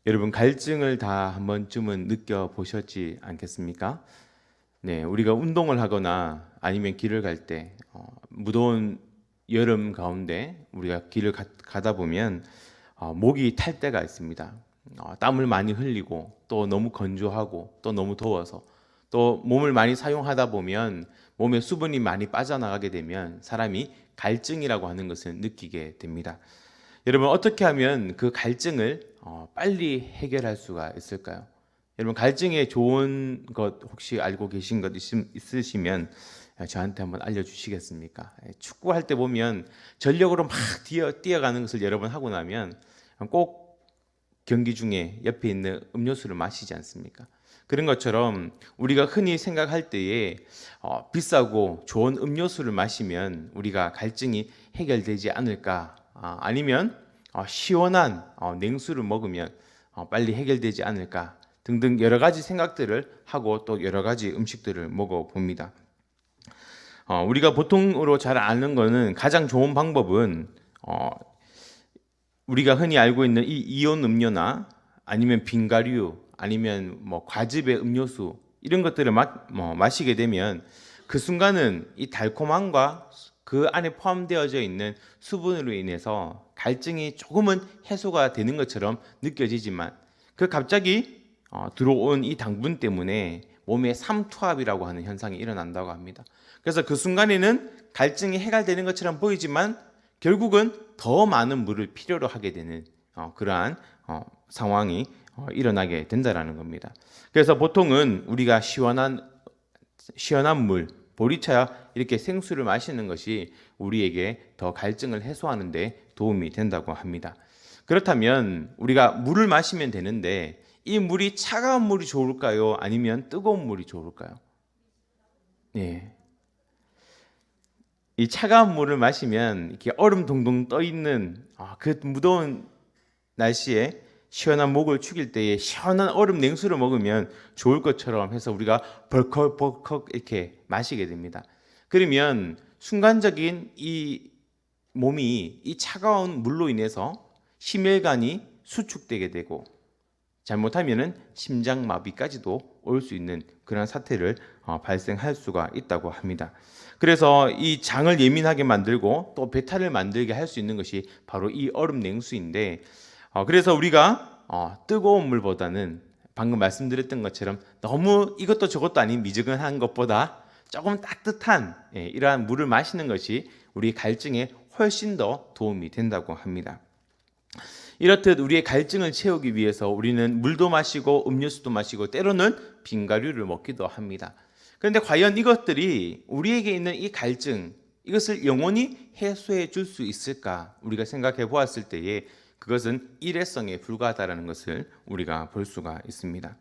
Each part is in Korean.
여러분 갈증을 다 한 번쯤은 느껴보셨지 않겠습니까? 네, 우리가 운동을 하거나 아니면 길을 갈 때 무더운 여름 가운데 우리가 길을 가다 보면 목이 탈 때가 있습니다. 땀을 많이 흘리고 또 너무 건조하고 또 너무 더워서 또 몸을 많이 사용하다 보면 몸에 수분이 많이 빠져나가게 되면 사람이 갈증이라고 하는 것을 느끼게 됩니다. 여러분 어떻게 하면 그 갈증을 빨리 해결할 수가 있을까요? 여러분 갈증에 좋은 것 혹시 알고 계신 것 있으시면 저한테 한번 알려주시겠습니까? 축구할 때 보면 전력으로 막 뛰어가는 것을 여러 번 하고 나면 꼭 경기 중에 옆에 있는 음료수를 마시지 않습니까? 그런 것처럼 우리가 흔히 생각할 때에 비싸고 좋은 음료수를 마시면 우리가 갈증이 해결되지 않을까? 아니면 시원한 냉수를 먹으면 빨리 해결되지 않을까? 등등 여러 가지 생각들을 하고 또 여러 가지 음식들을 먹어 봅니다. 우리가 보통으로 잘 아는 거는 가장 좋은 방법은 우리가 흔히 알고 있는 이 이온 음료나 아니면 빙가류 아니면 뭐 과즙의 음료수 이런 것들을 마시게 되면 그 순간은 이 달콤함과 그 안에 포함되어져 있는 수분으로 인해서 갈증이 조금은 해소가 되는 것처럼 느껴지지만 그 갑자기 들어온 이 당분 때문에 몸에 삼투압이라고 하는 현상이 일어난다고 합니다. 그래서 그 순간에는 갈증이 해결되는 것처럼 보이지만 결국은 더 많은 물을 필요로 하게 되는 그러한 상황이 일어나게 된다라는 겁니다. 그래서 보통은 우리가 시원한 물, 보리차 이렇게 생수를 마시는 것이 우리에게 더 갈증을 해소하는 데 도움이 된다고 합니다. 그렇다면 우리가 물을 마시면 되는데 이 물이 차가운 물이 좋을까요? 아니면 뜨거운 물이 좋을까요? 예. 이 차가운 물을 마시면 이렇게 얼음 동동 떠 있는 그 무더운 날씨에 시원한 목을 축일 때에 시원한 얼음 냉수를 먹으면 좋을 것처럼 해서 우리가 벌컥벌컥 이렇게 마시게 됩니다. 그러면 순간적인 이 몸이 이 차가운 물로 인해서 심혈관이 수축되게 되고 잘못하면은 심장마비까지도 올 수 있는 그런 사태를 발생할 수가 있다고 합니다. 그래서 이 장을 예민하게 만들고 또 배탈을 만들게 할 수 있는 것이 바로 이 얼음 냉수인데 그래서 우리가 뜨거운 물보다는 방금 말씀드렸던 것처럼 너무 이것도 저것도 아닌 미지근한 것보다 조금 따뜻한 이러한 물을 마시는 것이 우리 갈증에 훨씬 더 도움이 된다고 합니다. 이렇듯 우리의 갈증을 채우기 위해서 우리는 물도 마시고 음료수도 마시고 때로는 빙가류를 먹기도 합니다. 그런데 과연 이것들이 우리에게 있는 이 갈증, 이것을 영원히 해소해 줄 수 있을까? 우리가 생각해 보았을 때에 그것은 일회성에 불과하다는 것을 우리가 볼 수가 있습니다.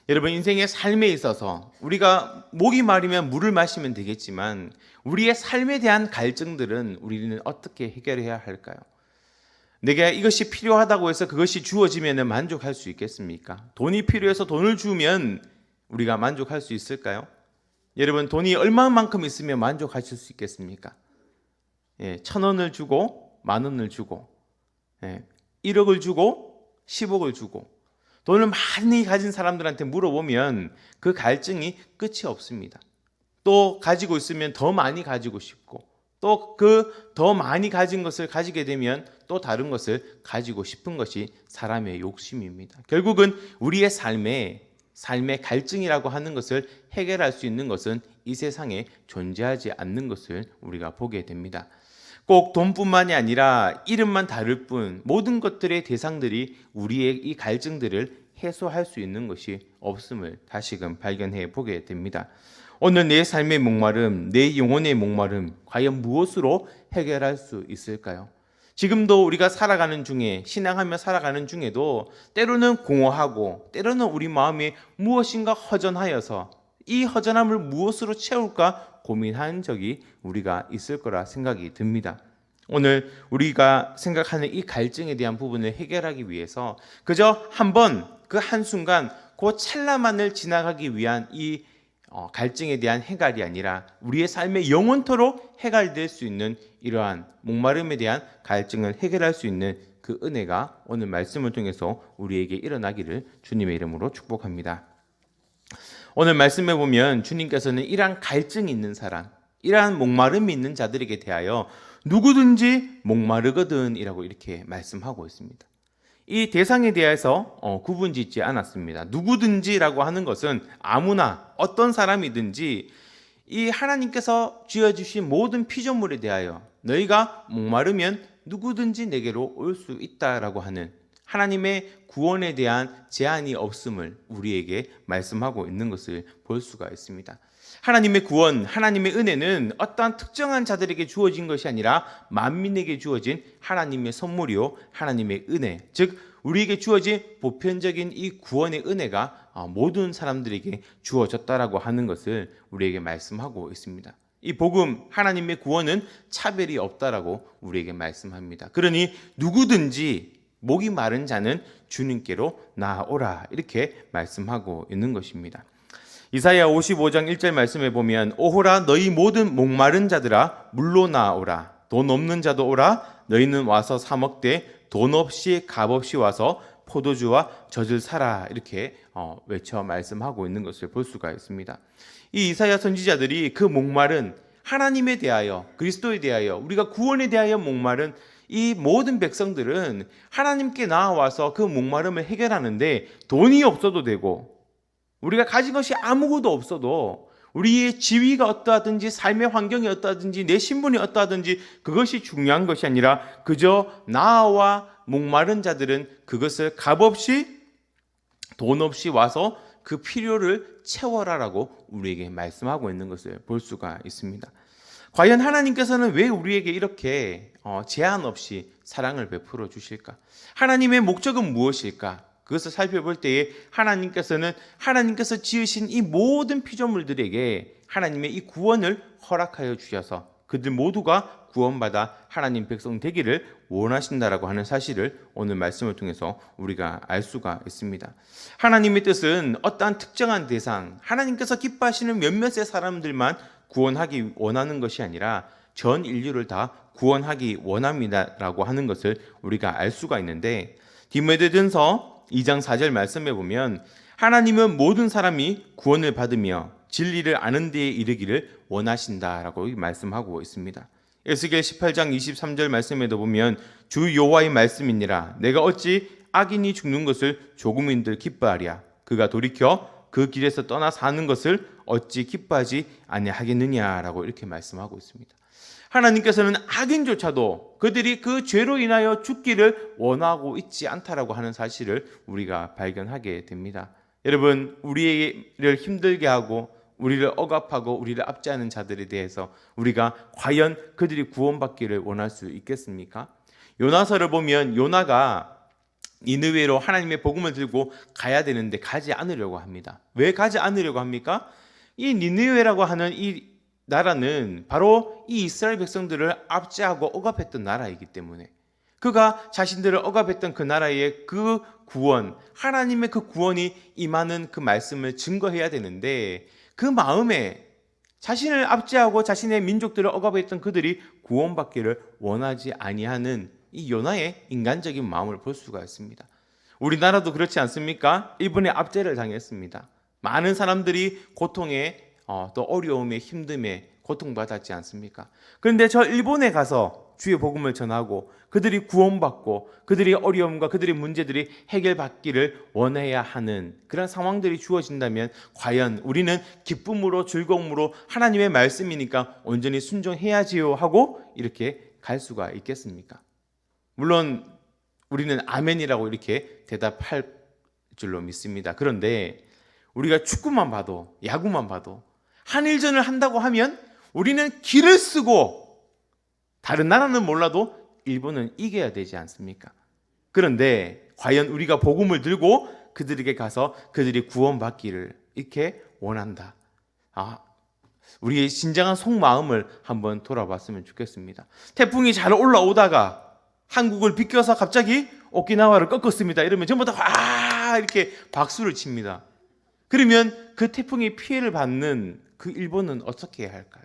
여러분 인생의 삶에 있어서 우리가 목이 마르면 물을 마시면 되겠지만 우리의 삶에 대한 갈증들은 우리는 어떻게 해결해야 할까요? 내게 이것이 필요하다고 해서 그것이 주어지면 만족할 수 있겠습니까? 돈이 필요해서 돈을 주면 우리가 만족할 수 있을까요? 여러분 돈이 얼마만큼 있으면 만족하실 수 있겠습니까? 1,000원을 주고 10,000원을 주고 1억을 주고 10억을 주고 돈을 많이 가진 사람들한테 물어보면 그 갈증이 끝이 없습니다. 또 가지고 있으면 더 많이 가지고 싶고 또 그 더 많이 가진 것을 가지게 되면 또 다른 것을 가지고 싶은 것이 사람의 욕심입니다. 결국은 우리의 삶의 갈증이라고 하는 것을 해결할 수 있는 것은 이 세상에 존재하지 않는 것을 우리가 보게 됩니다. 꼭 돈뿐만이 아니라 이름만 다를 뿐 모든 것들의 대상들이 우리의 이 갈증들을 해소할 수 있는 것이 없음을 다시금 발견해 보게 됩니다. 오늘 내 삶의 목마름, 내 영혼의 목마름, 과연 무엇으로 해결할 수 있을까요? 지금도 우리가 살아가는 중에, 신앙하며 살아가는 중에도 때로는 공허하고, 때로는 우리 마음이 무엇인가 허전하여서 이 허전함을 무엇으로 채울까 고민한 적이 우리가 있을 거라 생각이 듭니다. 오늘 우리가 생각하는 이 갈증에 대한 부분을 해결하기 위해서 그저 한번 그 한순간 그 찰나만을 지나가기 위한 이 갈증에 대한 해결이 아니라 우리의 삶의 영원토록 해결될 수 있는 이러한 목마름에 대한 갈증을 해결할 수 있는 그 은혜가 오늘 말씀을 통해서 우리에게 일어나기를 주님의 이름으로 축복합니다. 오늘 말씀에 보면 주님께서는 이러한 갈증이 있는 사람, 이러한 목마름이 있는 자들에게 대하여 누구든지 목마르거든 이라고 이렇게 말씀하고 있습니다. 이 대상에 대해서 구분짓지 않았습니다. 누구든지라고 하는 것은 아무나 어떤 사람이든지 이 하나님께서 지어주신 모든 피조물에 대하여 너희가 목마르면 누구든지 내게로 올 수 있다라고 하는 하나님의 구원에 대한 제한이 없음을 우리에게 말씀하고 있는 것을 볼 수가 있습니다. 하나님의 구원, 하나님의 은혜는 어떠한 특정한 자들에게 주어진 것이 아니라 만민에게 주어진 하나님의 선물이요 하나님의 은혜, 즉 우리에게 주어진 보편적인 이 구원의 은혜가 모든 사람들에게 주어졌다라고 하는 것을 우리에게 말씀하고 있습니다. 이 복음, 하나님의 구원은 차별이 없다라고 우리에게 말씀합니다. 그러니 누구든지 목이 마른 자는 주님께로 나아오라 이렇게 말씀하고 있는 것입니다. 이사야 55장 1절 말씀에 보면 오호라 너희 모든 목마른 자들아 물로 나아오라 돈 없는 자도 오라 너희는 와서 사 먹되 돈 없이 값 없이 와서 포도주와 젖을 사라 이렇게 외쳐 말씀하고 있는 것을 볼 수가 있습니다. 이 이사야 선지자들이 그 목마른 하나님에 대하여 그리스도에 대하여 우리가 구원에 대하여 목마른 이 모든 백성들은 하나님께 나아와서 그 목마름을 해결하는데 돈이 없어도 되고 우리가 가진 것이 아무것도 없어도 우리의 지위가 어떠하든지 삶의 환경이 어떠하든지 내 신분이 어떠하든지 그것이 중요한 것이 아니라 그저 나와 목마른 자들은 그것을 값없이 돈 없이 와서 그 필요를 채워라라고 우리에게 말씀하고 있는 것을 볼 수가 있습니다. 과연 하나님께서는 왜 우리에게 이렇게 제한 없이 사랑을 베풀어 주실까? 하나님의 목적은 무엇일까? 그것을 살펴볼 때에 하나님께서 지으신 이 모든 피조물들에게 하나님의 이 구원을 허락하여 주셔서 그들 모두가 구원받아 하나님 백성 되기를 원하신다라고 하는 사실을 오늘 말씀을 통해서 우리가 알 수가 있습니다. 하나님의 뜻은 어떠한 특정한 대상, 하나님께서 기뻐하시는 몇몇의 사람들만 구원하기 원하는 것이 아니라 전 인류를 다 구원하기 원합니다라고 하는 것을 우리가 알 수가 있는데 디모데전서 2장 4절 말씀에 보면 하나님은 모든 사람이 구원을 받으며 진리를 아는 데에 이르기를 원하신다라고 말씀하고 있습니다. 에스겔 18장 23절 말씀에도 보면 주 여호와의 말씀이니라 내가 어찌 악인이 죽는 것을 조금인들 기뻐하랴 그가 돌이켜 그 길에서 떠나 사는 것을 어찌 기뻐하지 아니하겠느냐라고 이렇게 말씀하고 있습니다. 하나님께서는 악인조차도 그들이 그 죄로 인하여 죽기를 원하고 있지 않다라고 하는 사실을 우리가 발견하게 됩니다. 여러분, 우리를 힘들게 하고 우리를 억압하고 우리를 압제하는 자들에 대해서 우리가 과연 그들이 구원받기를 원할 수 있겠습니까? 요나서를 보면 요나가 니느웨로 하나님의 복음을 들고 가야 되는데 가지 않으려고 합니다. 왜 가지 않으려고 합니까? 이 니느웨라고 하는 이 나라는 바로 이 이스라엘 백성들을 압제하고 억압했던 나라이기 때문에 그가 자신들을 억압했던 그 나라의 그 구원, 하나님의 그 구원이 임하는 그 말씀을 증거해야 되는데 그 마음에 자신을 압제하고 자신의 민족들을 억압했던 그들이 구원받기를 원하지 아니하는 이 요나의 인간적인 마음을 볼 수가 있습니다. 우리나라도 그렇지 않습니까? 일본의 압제를 당했습니다. 많은 사람들이 고통에 또 어려움에 힘듦에 고통받았지 않습니까? 그런데 저 일본에 가서 주의 복음을 전하고 그들이 구원받고 그들의 어려움과 그들의 문제들이 해결받기를 원해야 하는 그런 상황들이 주어진다면 과연 우리는 기쁨으로 즐거움으로 하나님의 말씀이니까 온전히 순종해야지요 하고 이렇게 갈 수가 있겠습니까? 물론 우리는 아멘이라고 이렇게 대답할 줄로 믿습니다. 그런데 우리가 축구만 봐도 야구만 봐도 한일전을 한다고 하면 우리는 기를 쓰고 다른 나라는 몰라도 일본은 이겨야 되지 않습니까? 그런데 과연 우리가 복음을 들고 그들에게 가서 그들이 구원받기를 이렇게 원한다. 우리의 진정한 속마음을 한번 돌아봤으면 좋겠습니다. 태풍이 잘 올라오다가 한국을 비껴서 갑자기 오키나와를 꺾었습니다. 이러면 전부 다 와 이렇게 박수를 칩니다. 그러면 그 태풍이 피해를 받는 그 일본은 어떻게 해야 할까요?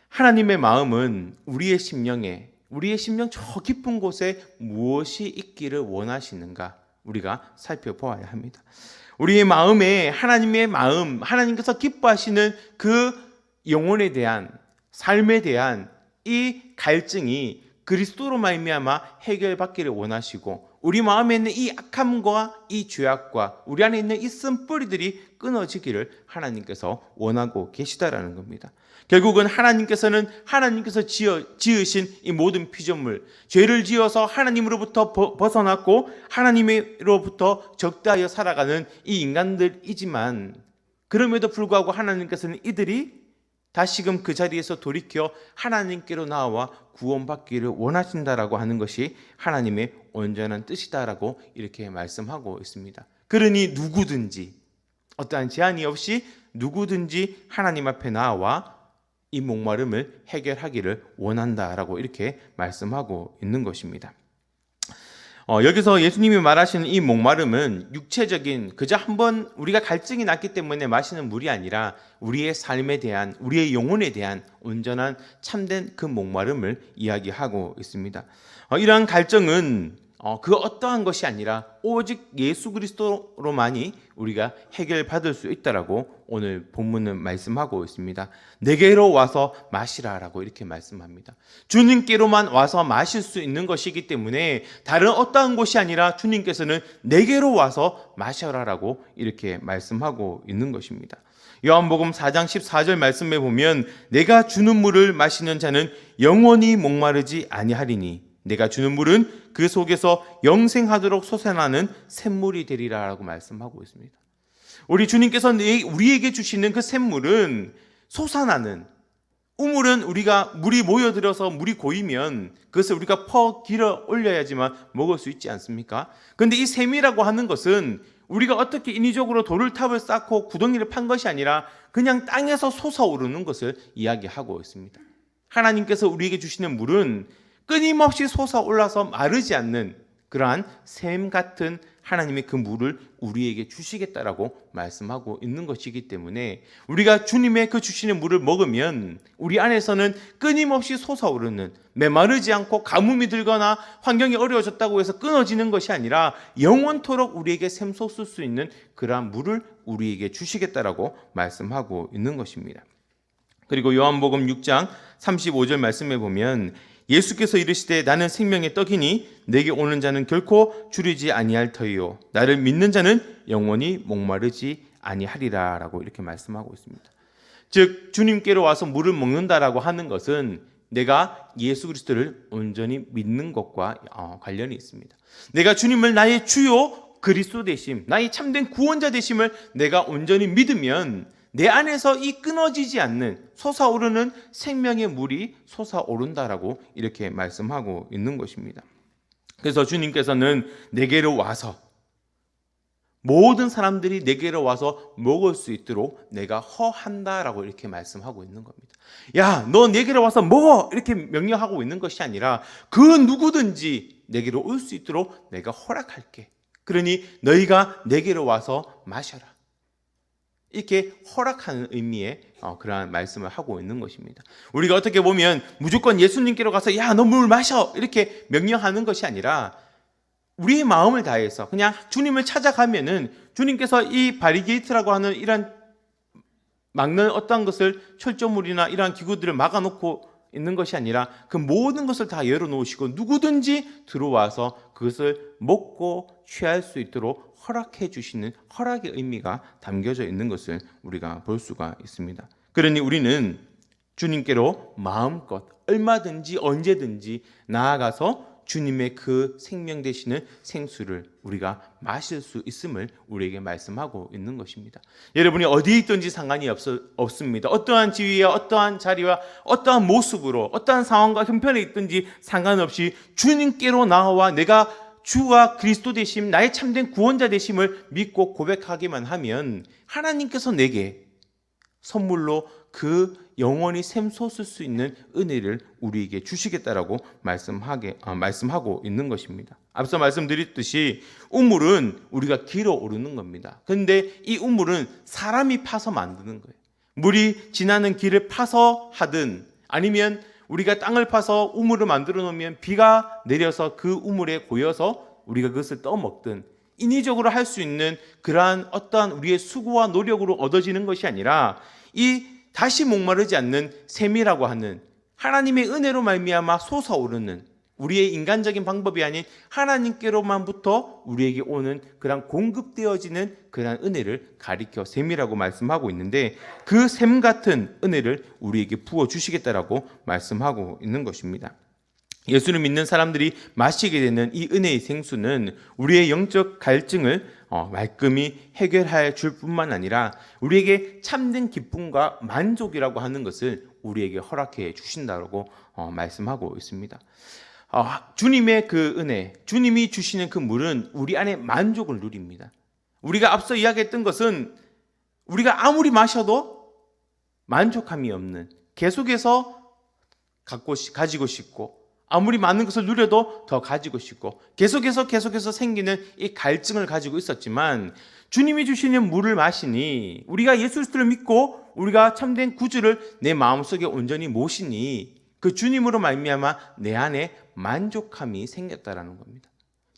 하나님의 마음은 우리의 심령에 우리의 심령 저 깊은 곳에 무엇이 있기를 원하시는가 우리가 살펴보아야 합니다. 우리의 마음에 하나님의 마음, 하나님께서 기뻐하시는 그 영혼에 대한, 삶에 대한 이 갈증이 그리스도로 말미암아 해결받기를 원하시고, 우리 마음에 있는 이 악함과 이 죄악과 우리 안에 있는 이 쓴뿌리들이 끊어지기를 하나님께서 원하고 계시다라는 겁니다. 결국은 하나님께서 지으신 이 모든 피조물, 죄를 지어서 하나님으로부터 벗어났고 하나님으로부터 적대하여 살아가는 이 인간들이지만, 그럼에도 불구하고 하나님께서는 이들이 다시금 그 자리에서 돌이켜 하나님께로 나와 구원받기를 원하신다라고 하는 것이 하나님의 온전한 뜻이다라고 이렇게 말씀하고 있습니다. 그러니 누구든지, 어떠한 제한이 없이 누구든지 하나님 앞에 나와 이 목마름을 해결하기를 원한다라고 이렇게 말씀하고 있는 것입니다. 여기서 예수님이 말하시는 이 목마름은 육체적인, 그저 한번 우리가 갈증이 났기 때문에 마시는 물이 아니라 우리의 삶에 대한, 우리의 영혼에 대한 온전한 참된 그 목마름을 이야기하고 있습니다. 이러한 갈증은 그 어떠한 것이 아니라 오직 예수 그리스도로만이 우리가 해결받을 수 있다라고 오늘 본문은 말씀하고 있습니다. 내게로 와서 마시라라고 이렇게 말씀합니다. 주님께로만 와서 마실 수 있는 것이기 때문에 다른 어떠한 곳이 아니라 주님께서는 내게로 와서 마셔라라고 이렇게 말씀하고 있는 것입니다. 요한복음 4장 14절 말씀에 보면 내가 주는 물을 마시는 자는 영원히 목마르지 아니하리니 내가 주는 물은 그 속에서 영생하도록 솟아나는 샘물이 되리라라고 말씀하고 있습니다. 우리 주님께서 우리에게 주시는 그 샘물은 솟아나는, 우물은 우리가 물이 모여들어서 물이 고이면 그것을 우리가 퍼 길어 올려야지만 먹을 수 있지 않습니까? 그런데 이 샘이라고 하는 것은 우리가 어떻게 인위적으로 돌탑을 쌓고 구덩이를 판 것이 아니라 그냥 땅에서 솟아오르는 것을 이야기하고 있습니다. 하나님께서 우리에게 주시는 물은 끊임없이 솟아올라서 마르지 않는 그러한 샘 같은 하나님의 그 물을 우리에게 주시겠다라고 말씀하고 있는 것이기 때문에 우리가 주님의 그 주시는 물을 먹으면 우리 안에서는 끊임없이 솟아오르는, 메마르지 않고 가뭄이 들거나 환경이 어려워졌다고 해서 끊어지는 것이 아니라 영원토록 우리에게 샘솟을 수 있는 그러한 물을 우리에게 주시겠다라고 말씀하고 있는 것입니다. 그리고 요한복음 6장 35절 말씀에 보면 예수께서 이르시되 나는 생명의 떡이니 내게 오는 자는 결코 주리지 아니할 터이요 나를 믿는 자는 영원히 목마르지 아니하리라 라고 이렇게 말씀하고 있습니다. 즉 주님께로 와서 물을 먹는다라고 하는 것은 내가 예수 그리스도를 온전히 믿는 것과 관련이 있습니다. 내가 주님을 나의 주요 그리스도 되심, 나의 참된 구원자 되심을 내가 온전히 믿으면 내 안에서 이 끊어지지 않는 솟아오르는 생명의 물이 솟아오른다라고 이렇게 말씀하고 있는 것입니다. 그래서 주님께서는 내게로 와서, 모든 사람들이 내게로 와서 먹을 수 있도록 내가 허한다라고 이렇게 말씀하고 있는 겁니다. 야, 너 내게로 와서 먹어! 이렇게 명령하고 있는 것이 아니라 그 누구든지 내게로 올 수 있도록 내가 허락할게. 그러니 너희가 내게로 와서 마셔라. 이렇게 허락하는 의미의 그러한 말씀을 하고 있는 것입니다. 우리가 어떻게 보면 무조건 예수님께로 가서 야, 너 물 마셔! 이렇게 명령하는 것이 아니라 우리의 마음을 다해서 그냥 주님을 찾아가면은 주님께서 이 바리게이트라고 하는 이런 막는 어떤 것을 철조물이나 이러한 기구들을 막아놓고 있는 것이 아니라 그 모든 것을 다 열어놓으시고 누구든지 들어와서 그것을 먹고 취할 수 있도록 허락해 주시는 허락의 의미가 담겨져 있는 것을 우리가 볼 수가 있습니다. 그러니 우리는 주님께로 마음껏 얼마든지 언제든지 나아가서 주님의 그 생명 되시는 생수를 우리가 마실 수 있음을 우리에게 말씀하고 있는 것입니다. 여러분이 어디에 있든지 상관이 없습니다. 어떠한 지위와 어떠한 자리와 어떠한 모습으로 어떠한 상황과 형편에 있든지 상관없이 주님께로 나와 내가 주와 그리스도 되심, 나의 참된 구원자 되심을 믿고 고백하기만 하면 하나님께서 내게 선물로 그 영원히 샘솟을 수 있는 은혜를 우리에게 주시겠다라고 말씀하고 있는 것입니다. 앞서 말씀드렸듯이 우물은 우리가 길어 오르는 겁니다. 그런데 이 우물은 사람이 파서 만드는 거예요. 물이 지나는 길을 파서 하든 아니면 우리가 땅을 파서 우물을 만들어 놓으면 비가 내려서 그 우물에 고여서 우리가 그것을 떠먹든 인위적으로 할 수 있는 그러한 어떠한 우리의 수고와 노력으로 얻어지는 것이 아니라 이 다시 목마르지 않는 샘이라고 하는 하나님의 은혜로 말미암아 솟아오르는 우리의 인간적인 방법이 아닌 하나님께로만부터 우리에게 오는 그런 공급되어지는 그런 은혜를 가리켜 샘이라고 말씀하고 있는데 그 샘 같은 은혜를 우리에게 부어주시겠다라고 말씀하고 있는 것입니다. 예수를 믿는 사람들이 마시게 되는 이 은혜의 생수는 우리의 영적 갈증을 말끔히 해결할 줄 뿐만 아니라 우리에게 참된 기쁨과 만족이라고 하는 것을 우리에게 허락해 주신다고 말씀하고 있습니다. 주님의 그 은혜, 주님이 주시는 그 물은 우리 안에 만족을 누립니다. 우리가 앞서 이야기했던 것은 우리가 아무리 마셔도 만족함이 없는, 계속해서 가지고 싶고 아무리 많은 것을 누려도 더 가지고 싶고 계속해서 생기는 이 갈증을 가지고 있었지만 주님이 주시는 물을 마시니 우리가 예수 그리스도를 믿고 우리가 참된 구주를 내 마음속에 온전히 모시니 그 주님으로 말미암아 내 안에 만족함이 생겼다라는 겁니다.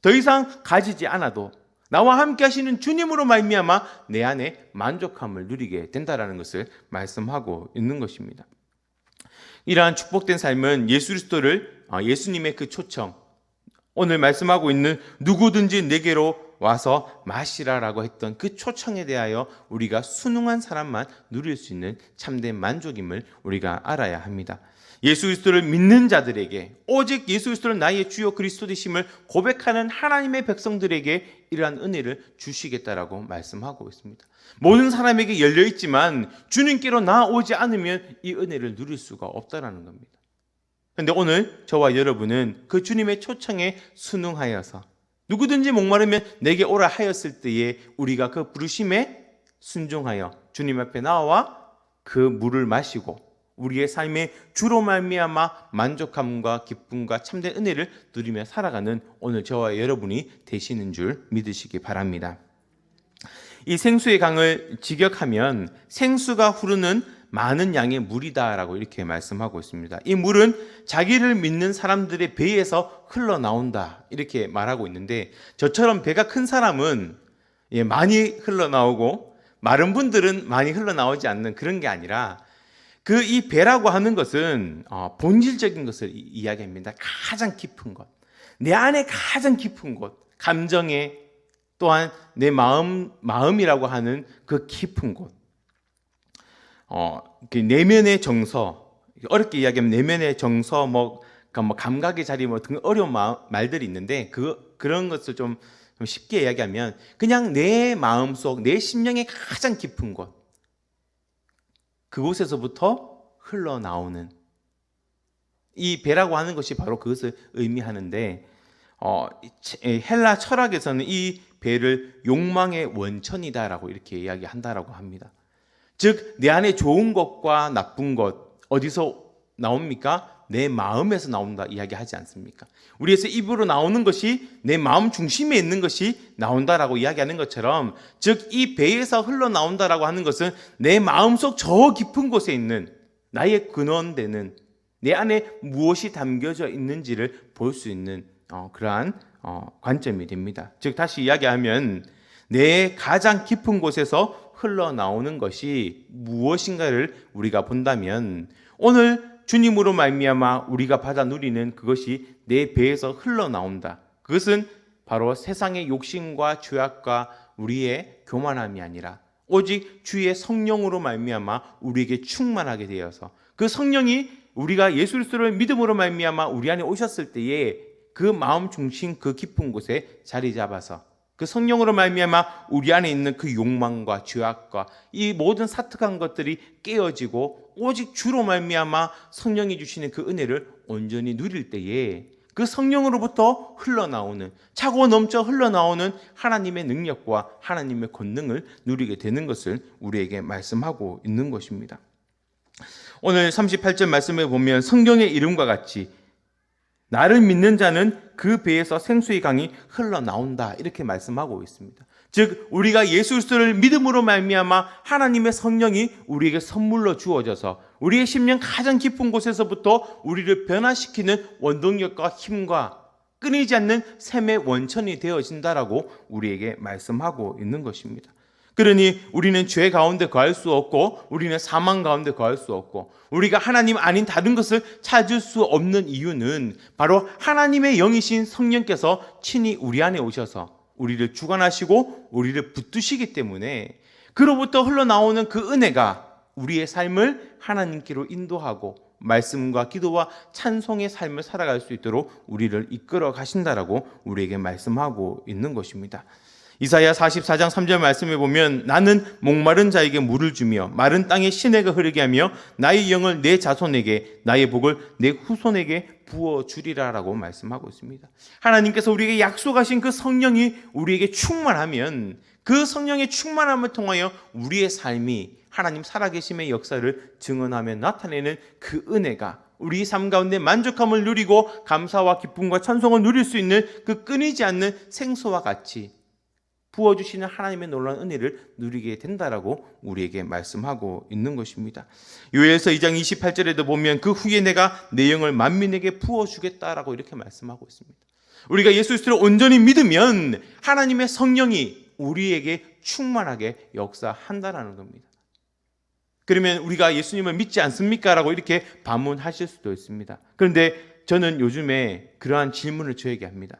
더 이상 가지지 않아도 나와 함께 하시는 주님으로 말미암아 내 안에 만족함을 누리게 된다라는 것을 말씀하고 있는 것입니다. 이러한 축복된 삶은 예수 그리스도를 예수님의 그 초청, 오늘 말씀하고 있는 누구든지 내게로 와서 마시라라고 했던 그 초청에 대하여 우리가 순응한 사람만 누릴 수 있는 참된 만족임을 우리가 알아야 합니다. 예수 그리스도를 믿는 자들에게, 오직 예수 그리스도를 나의 주요 그리스도 되심을 고백하는 하나님의 백성들에게 이러한 은혜를 주시겠다라고 말씀하고 있습니다. 모든 사람에게 열려 있지만 주님께로 나아오지 않으면 이 은혜를 누릴 수가 없다라는 겁니다. 그런데 오늘 저와 여러분은 그 주님의 초청에 순응하여서 누구든지 목마르면 내게 오라 하였을 때에 우리가 그 부르심에 순종하여 주님 앞에 나와 그 물을 마시고 우리의 삶의 주로 말미암아 만족함과 기쁨과 참된 은혜를 누리며 살아가는 오늘 저와 여러분이 되시는 줄 믿으시기 바랍니다. 이 생수의 강을 직역하면 생수가 흐르는 많은 양의 물이다라고 이렇게 말씀하고 있습니다. 이 물은 자기를 믿는 사람들의 배에서 흘러나온다 이렇게 말하고 있는데 저처럼 배가 큰 사람은 많이 흘러나오고 마른 분들은 많이 흘러나오지 않는 그런 게 아니라 그 이 배라고 하는 것은 본질적인 것을 이야기합니다. 가장 깊은 것, 내 안에 가장 깊은 곳, 감정에 또한 내 마음이라고 하는 그 깊은 곳, 내면의 정서, 어렵게 이야기하면 내면의 정서, 감각의 자리 등 어려운 말들이 있는데 그런 것을 좀 쉽게 이야기하면 그냥 내 마음속, 내 심령의 가장 깊은 곳, 그곳에서부터 흘러나오는 이 배라고 하는 것이 바로 그것을 의미하는데 헬라 철학에서는 이 배를 욕망의 원천이다라고 이렇게 이야기한다라고 합니다. 즉 내 안에 좋은 것과 나쁜 것 어디서 나옵니까? 내 마음에서 나온다 이야기하지 않습니까? 우리에서 입으로 나오는 것이 내 마음 중심에 있는 것이 나온다라고 이야기하는 것처럼 즉 이 배에서 흘러나온다라고 하는 것은 내 마음속 저 깊은 곳에 있는 나의 근원되는 내 안에 무엇이 담겨져 있는지를 볼 수 있는 그러한 관점이 됩니다. 즉 다시 이야기하면 내 가장 깊은 곳에서 흘러나오는 것이 무엇인가를 우리가 본다면 오늘 주님으로 말미암아 우리가 받아 누리는 그것이 내 배에서 흘러나온다. 그것은 바로 세상의 욕심과 죄악과 우리의 교만함이 아니라 오직 주의 성령으로 말미암아 우리에게 충만하게 되어서 그 성령이 우리가 예수 그리스도를 믿음으로 말미암아 우리 안에 오셨을 때에 그 마음 중심 그 깊은 곳에 자리 잡아서 그 성령으로 말미암아 우리 안에 있는 그 욕망과 죄악과 이 모든 사특한 것들이 깨어지고 오직 주로 말미암아 성령이 주시는 그 은혜를 온전히 누릴 때에 그 성령으로부터 흘러나오는 차고 넘쳐 흘러나오는 하나님의 능력과 하나님의 권능을 누리게 되는 것을 우리에게 말씀하고 있는 것입니다. 오늘 38절 말씀에 보면 성경의 이름과 같이 나를 믿는 자는 그 배에서 생수의 강이 흘러나온다 이렇게 말씀하고 있습니다. 즉 우리가 예수 그리스도를 믿음으로 말미암아 하나님의 성령이 우리에게 선물로 주어져서 우리의 심령 가장 깊은 곳에서부터 우리를 변화시키는 원동력과 힘과 끊이지 않는 샘의 원천이 되어진다라고 우리에게 말씀하고 있는 것입니다. 그러니 우리는 죄 가운데 거할 수 없고 우리는 사망 가운데 거할 수 없고 우리가 하나님 아닌 다른 것을 찾을 수 없는 이유는 바로 하나님의 영이신 성령께서 친히 우리 안에 오셔서 우리를 주관하시고 우리를 붙드시기 때문에 그로부터 흘러나오는 그 은혜가 우리의 삶을 하나님께로 인도하고 말씀과 기도와 찬송의 삶을 살아갈 수 있도록 우리를 이끌어 가신다라고 우리에게 말씀하고 있는 것입니다. 이사야 44장 3절 말씀에 보면 나는 목마른 자에게 물을 주며 마른 땅에 시내가 흐르게 하며 나의 영을 내 자손에게 나의 복을 내 후손에게 부어주리라라고 말씀하고 있습니다. 하나님께서 우리에게 약속하신 그 성령이 우리에게 충만하면 그 성령의 충만함을 통하여 우리의 삶이 하나님 살아계심의 역사를 증언하며 나타내는 그 은혜가 우리 삶 가운데 만족함을 누리고 감사와 기쁨과 찬송을 누릴 수 있는 그 끊이지 않는 생수와 같이 부어주시는 하나님의 놀라운 은혜를 누리게 된다라고 우리에게 말씀하고 있는 것입니다. 요엘서 2장 28절에도 보면 그 후에 내가 내 영을 만민에게 부어주겠다라고 이렇게 말씀하고 있습니다. 우리가 예수 그리스도를 온전히 믿으면 하나님의 성령이 우리에게 충만하게 역사한다라는 겁니다. 그러면 우리가 예수님을 믿지 않습니까? 라고 이렇게 반문하실 수도 있습니다. 그런데 저는 요즘에 그러한 질문을 저에게 합니다.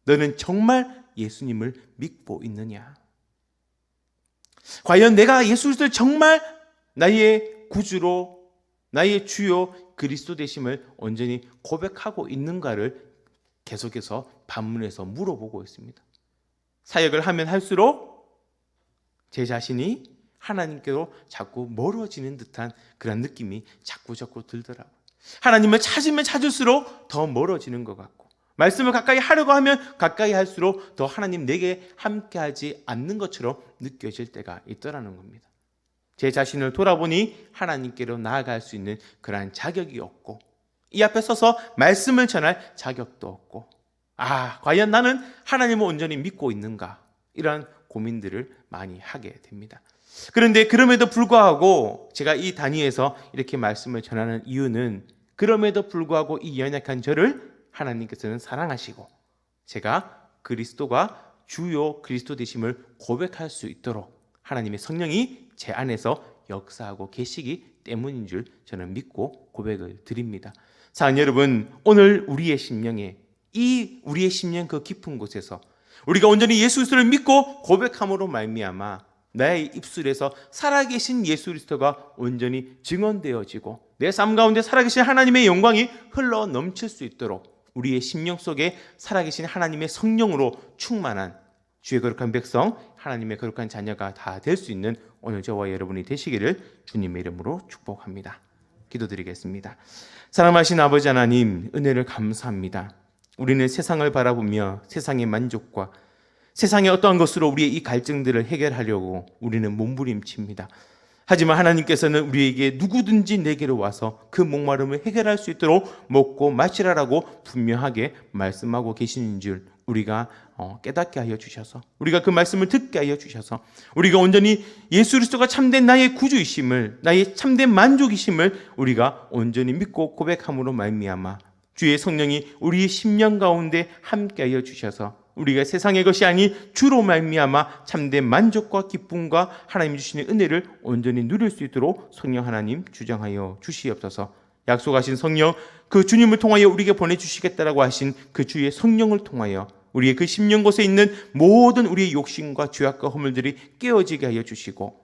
너는 정말 예수님을 믿고 있느냐? 과연 내가 예수 그리스도를 정말 나의 구주로 나의 주요 그리스도 되심을 온전히 고백하고 있는가를 계속해서 반문해서 물어보고 있습니다. 사역을 하면 할수록 제 자신이 하나님께로 자꾸 멀어지는 듯한 그런 느낌이 자꾸 들더라고요. 하나님을 찾으면 찾을수록 더 멀어지는 것 같고 말씀을 가까이 하려고 하면 가까이 할수록 더 하나님 내게 함께하지 않는 것처럼 느껴질 때가 있더라는 겁니다. 제 자신을 돌아보니 하나님께로 나아갈 수 있는 그러한 자격이 없고 이 앞에 서서 말씀을 전할 자격도 없고 과연 나는 하나님을 온전히 믿고 있는가? 이런 고민들을 많이 하게 됩니다. 그런데 그럼에도 불구하고 제가 이 단위에서 이렇게 말씀을 전하는 이유는 그럼에도 불구하고 이 연약한 저를 하나님께서는 사랑하시고 제가 그리스도가 주요 그리스도 되심을 고백할 수 있도록 하나님의 성령이 제 안에서 역사하고 계시기 때문인 줄 저는 믿고 고백을 드립니다. 사랑하는 여러분, 오늘 우리의 심령에 우리의 심령 그 깊은 곳에서 우리가 온전히 예수 그리스도를 믿고 고백함으로 말미암아 나의 입술에서 살아계신 예수 그리스도가 온전히 증언되어지고 내 삶 가운데 살아계신 하나님의 영광이 흘러 넘칠 수 있도록 우리의 심령 속에 살아계신 하나님의 성령으로 충만한 주의 거룩한 백성, 하나님의 거룩한 자녀가 다 될 수 있는 오늘 저와 여러분이 되시기를 주님의 이름으로 축복합니다. 기도드리겠습니다. 사랑하신 아버지 하나님, 은혜를 감사합니다. 우리는 세상을 바라보며 세상의 만족과 세상의 어떠한 것으로 우리의 이 갈증들을 해결하려고 우리는 몸부림칩니다. 하지만 하나님께서는 우리에게 누구든지 내게로 와서 그 목마름을 해결할 수 있도록 먹고 마시라라고 분명하게 말씀하고 계시는 줄 우리가 깨닫게 하여 주셔서 우리가 그 말씀을 듣게 하여 주셔서 우리가 온전히 예수 그리스도가 참된 나의 구주이심을 나의 참된 만족이심을 우리가 온전히 믿고 고백함으로 말미암아 주의 성령이 우리의 심령 가운데 함께 하여 주셔서 우리가 세상의 것이 아닌 주로 말미암아 참된 만족과 기쁨과 하나님이 주시는 은혜를 온전히 누릴 수 있도록 성령 하나님 주장하여 주시옵소서. 약속하신 성령, 그 주님을 통하여 우리에게 보내주시겠다라고 하신 그 주의 성령을 통하여 우리의 그 심령 곳에 있는 모든 우리의 욕심과 죄악과 허물들이 깨어지게 하여 주시고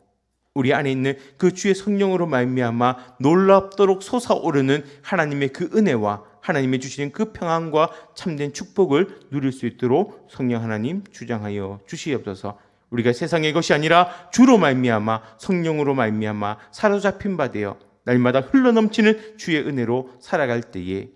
우리 안에 있는 그 주의 성령으로 말미암아 놀랍도록 솟아오르는 하나님의 그 은혜와 하나님이 주시는 그 평안과 참된 축복을 누릴 수 있도록 성령 하나님 주장하여 주시옵소서. 우리가 세상의 것이 아니라 주로 말미암아 성령으로 말미암아 사로잡힌 바 되어 날마다 흘러넘치는 주의 은혜로 살아갈 때에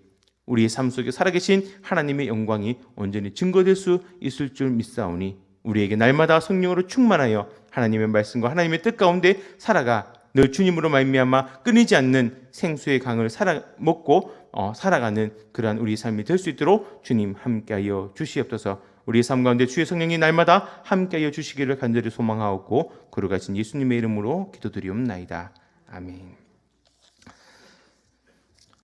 우리의 삶 속에 살아계신 하나님의 영광이 온전히 증거될 수 있을 줄 믿사오니 우리에게 날마다 성령으로 충만하여 하나님의 말씀과 하나님의 뜻 가운데 살아가 늘 주님으로 말미암아 끊이지 않는 생수의 강을 먹고 살아가는 그러한 우리 삶이 될 수 있도록 주님 함께하여 주시옵소서. 우리의 삶 가운데 주의 성령이 날마다 함께하여 주시기를 간절히 소망하옵고 거룩하신 예수님의 이름으로 기도드리옵나이다. 아멘.